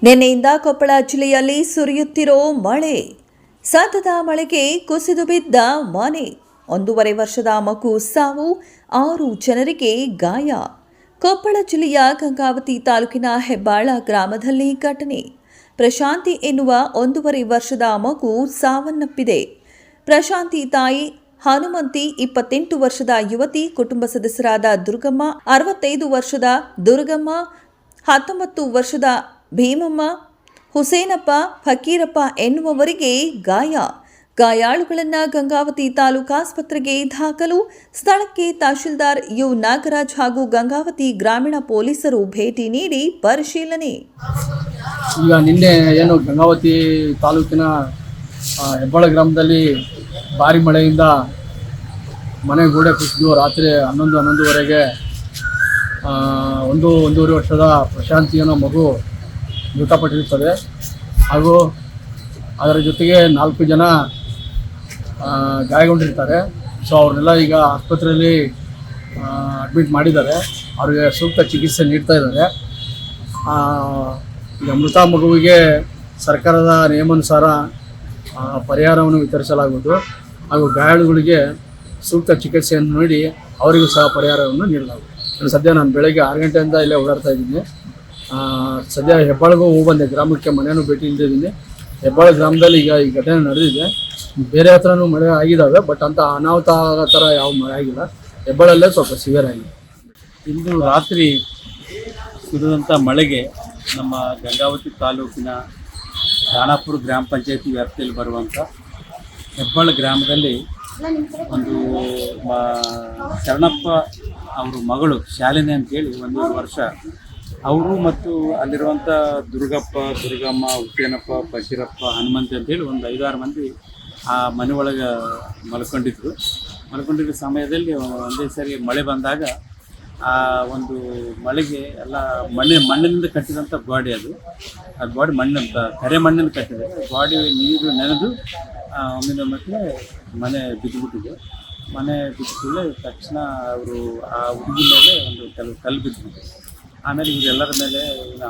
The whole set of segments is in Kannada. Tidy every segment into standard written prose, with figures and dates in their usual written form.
ನಿನ್ನೆಯಿಂದ ಕೊಪ್ಪಳ ಜಿಲ್ಲೆಯಲ್ಲಿ ಸುರಿಯುತ್ತಿರೋ ಮಳೆ. ಸತತ ಮಳೆಗೆ ಕುಸಿದು ಬಿದ್ದ ಮನೆ. 1.5 ವರ್ಷದ ಮಗು ಸಾವು, 6 ಜನರಿಗೆ ಗಾಯ. ಕೊಪ್ಪಳ ಜಿಲ್ಲೆಯ ಗಂಗಾವತಿ ತಾಲೂಕಿನ ಹೆಬ್ಬಾಳ ಗ್ರಾಮದಲ್ಲಿ ಘಟನೆ. ಪ್ರಶಾಂತಿ ಎನ್ನುವ 1.5 ವರ್ಷದ ಮಗು ಸಾವನ್ನಪ್ಪಿದೆ. ಪ್ರಶಾಂತಿ ತಾಯಿ ಹನುಮಂತಿ, 28 ವರ್ಷದ ಯುವತಿ, ಕುಟುಂಬ ಸದಸ್ಯರಾದ ದುರ್ಗಮ್ಮ, 65 ವರ್ಷದ ದುರ್ಗಮ್ಮ, 19 ವರ್ಷದ ಭೀಮಮ್ಮ, ಹುಸೇನಪ್ಪ, ಫಕೀರಪ್ಪ ಎನ್ನುವವರಿಗೆ ಗಾಯ. ಗಾಯಾಳುಗಳನ್ನು ಗಂಗಾವತಿ ತಾಲೂಕಾಸ್ಪತ್ರೆಗೆ ದಾಖಲು. ಸ್ಥಳಕ್ಕೆ ತಹಶೀಲ್ದಾರ್ ಯು ನಾಗರಾಜ್ ಹಾಗೂ ಗಂಗಾವತಿ ಗ್ರಾಮೀಣ ಪೊಲೀಸರು ಭೇಟಿ ನೀಡಿ ಪರಿಶೀಲನೆ. ಈಗ ನಿನ್ನೆ ಏನು ಗಂಗಾವತಿ ತಾಲೂಕಿನ ಹೆಬ್ಬಾಳ ಗ್ರಾಮದಲ್ಲಿ ಭಾರಿ ಮಳೆಯಿಂದ ಮನೆ ಗೋಡೆ ಕುಸಿದು ರಾತ್ರಿ 11:11ವರೆಗೆ 1.5 ವರ್ಷದ ಪ್ರಶಾಂತಿ ಅನ್ನೋ ಮಗು ಮೃತಪಟ್ಟಿರುತ್ತದೆ. ಹಾಗೂ ಅದರ ಜೊತೆಗೆ 4 ಜನ ಗಾಯಗೊಂಡಿರ್ತಾರೆ. ಸೊ ಅವ್ರನ್ನೆಲ್ಲ ಈಗ ಆಸ್ಪತ್ರೆಯಲ್ಲಿ ಅಡ್ಮಿಟ್ ಮಾಡಿದ್ದಾರೆ. ಅವ್ರಿಗೆ ಸೂಕ್ತ ಚಿಕಿತ್ಸೆ ನೀಡ್ತಾ ಇದ್ದಾರೆ. ಈಗ ಮೃತ ಮಗುವಿಗೆ ಸರ್ಕಾರದ ನಿಯಮಾನುಸಾರ ಪರಿಹಾರವನ್ನು ವಿತರಿಸಲಾಗುವುದು. ಹಾಗೂ ಗಾಯಾಳುಗಳಿಗೆ ಸೂಕ್ತ ಚಿಕಿತ್ಸೆಯನ್ನು ನೀಡಿ ಅವರಿಗೂ ಸಹ ಪರಿಹಾರವನ್ನು ನೀಡಲಾಗುವುದು. ಸದ್ಯ ನಾನು ಬೆಳಗ್ಗೆ 6 ಗಂಟೆಯಿಂದ ಇಲ್ಲೇ ಓಡಾಡ್ತಾ ಇದ್ದೀನಿ. ಸದ್ಯ ಹೆಬ್ಬಾಳಿಗೂ ಹೋಗಿ ಬಂದೆ, ಗ್ರಾಮಕ್ಕೆ ಮನೆಯೂ ಭೇಟಿ ನೀಡಿದ್ದೀನಿ. ಹೆಬ್ಬಾಳ ಗ್ರಾಮದಲ್ಲಿ ಈಗ ಈ ಘಟನೆ ನಡೆದಿದೆ. ಬೇರೆ ಹತ್ರನೂ ಮಳೆ ಆಗಿದ್ದಾವೆ, ಬಟ್ ಅಂತ ಅನಾಹುತ ಆಗೋ ಥರ ಯಾವ ಮಳೆ ಆಗಿಲ್ಲ. ಹೆಬ್ಬಾಳಲ್ಲೇ ಸ್ವಲ್ಪ ಸಿವಿಯರ್ ಆಗಿದೆ. ಇಂದು ರಾತ್ರಿ ಸುರಿದಂಥ ಮಳೆಗೆ ನಮ್ಮ ಗಂಗಾವತಿ ತಾಲೂಕಿನ ದಾನಾಪುರ ಗ್ರಾಮ ಪಂಚಾಯತಿ ವ್ಯಾಪ್ತಿಯಲ್ಲಿ ಬರುವಂಥ ಹೆಬ್ಬಾಳ ಗ್ರಾಮದಲ್ಲಿ ಒಂದು ಶರಣಪ್ಪ ಅವರು ಮಗಳು ಶಾಲಿನಿ ಅಂತೇಳಿ 1 ವರ್ಷ, ಅವರು ಮತ್ತು ಅಲ್ಲಿರುವಂಥ ದುರ್ಗಪ್ಪ, ದುರ್ಗಮ್ಮ, ಹುಸೇನಪ್ಪ, ಫಕೀರಪ್ಪ, ಹನುಮಂತಿ ಅಂತೇಳಿ ಒಂದು 5-6 ಮಂದಿ ಆ ಮನೆ ಒಳಗೆ ಮಲ್ಕೊಂಡಿರೋ ಸಮಯದಲ್ಲಿ ಒಂದೇ ಸರಿ ಮಳೆ ಬಂದಾಗ ಆ ಒಂದು ಮಳೆಗೆ ಎಲ್ಲ ಮಣ್ಣಿನಿಂದ ಕಟ್ಟಿದಂಥ ಬಾಡಿ ಅದು ಬಾಡಿ ಕರೆ ಮಣ್ಣಿಂದ ಕಟ್ಟಿದೆ. ಬಾಡಿ ನೀರು ನೆನೆದು ಒಮ್ಮಿಂದೊಮ್ಮೆ ಮನೆ ಬಿದ್ದುಬಿಟ್ಟಿದೆ. ಮನೆ ಬಿದ್ದ ತಕ್ಷಣ ಅವರು ಆ ಹುಡುಗಿ ಮೇಲೆ ಒಂದು ಕೆಲವು ಕಲ್ಲು ಬಿದ್ದುಬಿಟ್ಟು, ಆಮೇಲೆ ಇವರೆಲ್ಲರ ಮೇಲೆ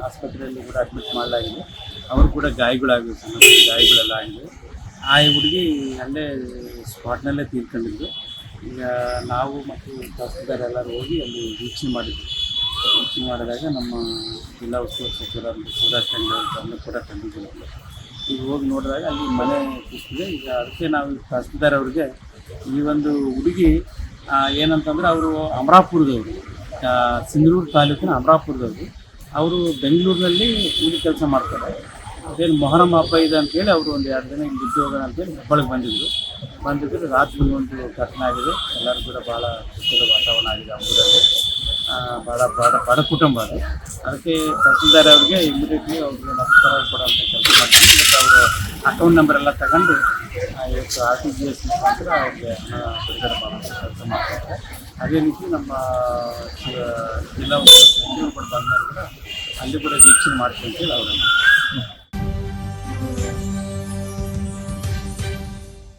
ಆಸ್ಪತ್ರೆಯಲ್ಲಿ ಕೂಡ ಅಡ್ಮಿಟ್ ಮಾಡಲಾಗಿದೆ. ಅವರು ಕೂಡ ಗಾಯಗಳಾಗಿವೆ, ಗಾಯಗಳೆಲ್ಲ ಆಗಿದೆ. ಆ ಹುಡುಗಿ ಅಲ್ಲೇ ಸ್ಪಾಟ್ನಲ್ಲೇ ತೀರ್ಕೊಂಡಿದ್ರು. ಈಗ ನಾವು ಮತ್ತು ತಹಸೀಲ್ದಾರ್ ಎಲ್ಲರೂ ಹೋಗಿ ಅಲ್ಲಿ ವೀಕ್ಷಣೆ ಮಾಡಿದಾಗ ನಮ್ಮ ಜಿಲ್ಲಾ ಉಸ್ತುವಾರಿ ಸಚಿವರಾದ ಶಿವರಾಜ್ ತಂಡೆ ಅವ್ರನ್ನ ಕೂಡ ಕಂಡಿದ್ದೀವಿ. ಈಗ ಹೋಗಿ ನೋಡಿದಾಗ ಅಲ್ಲಿ ಮನೆ ಕುಸಿದಿದೆ. ಈಗ ಅದಕ್ಕೆ ನಾವು ತಹಸೀಲ್ದಾರ್ ಅವ್ರಿಗೆ ಈ ಒಂದು ಹುಡುಗಿ ಏನಂತಂದ್ರೆ ಅವರು ಅಮರಾಪುರದವರು, ಸಿಂಧನೂರು ತಾಲೂಕಿನ ಅಮರಾಪುರದವರು. ಅವರು ಬೆಂಗಳೂರಿನಲ್ಲಿ ಕೂಲಿ ಕೆಲಸ ಮಾಡ್ತಾರೆ. ಅದೇನು ಮೊಹರಂ ಹಬ್ಬ ಇದೆ ಅಂತೇಳಿ ಅವರು ಒಂದು 2 ದಿನ ಇಲ್ಲಿ ಬಿದ್ದು ಹೋಗೋಣ ಅಂತೇಳಿ ಹೆಬ್ಬಾಳಿಗೆ ಬಂದಿದ್ದರು. ರಾತ್ರಿ ಒಂದು ಘಟನೆ ಆಗಿದೆ. ಎಲ್ಲರೂ ಕೂಡ ಭಾಳ ದುಃಖದ ವಾತಾವರಣ ಆಗಿದೆ ಆ ಊರಲ್ಲಿ. ಬಡ ಕುಟುಂಬ ಅದು. ಅದಕ್ಕೆ ತಹಸೀಲ್ದಾರ್ ಅವ್ರಿಗೆ ಇಮಿಡಿಯೇಟ್ಲಿ ಅವ್ರಿಗೆ ನಮಸ್ಕಾರ ಕೊಡುವಂಥ ಕೆಲಸ ಮಾಡ್ತೀವಿ. ಮತ್ತು ಅವರು ಅಕೌಂಟ್ ನಂಬರ್ ಎಲ್ಲ ತಗೊಂಡು ಇವತ್ತು RTGS ಮುಖಾಂತರ ಅವ್ರಿಗೆ ಹಣ ಬಿಡುಗಡೆ ಮಾಡುವಂಥ ಕೆಲಸ ಮಾಡ್ತಾರೆ. ಅದೇ ರೀತಿ ನಮ್ಮ ಜಿಲ್ಲಾ ಸಚಿವರು ಕೂಡ ಬಂದಾಗ ಕೂಡ ಅಲ್ಲಿ ಕೂಡ ವೀಕ್ಷಣೆ ಮಾಡ್ತೀವಿ ಅಂತೇಳಿ ಅವರನ್ನು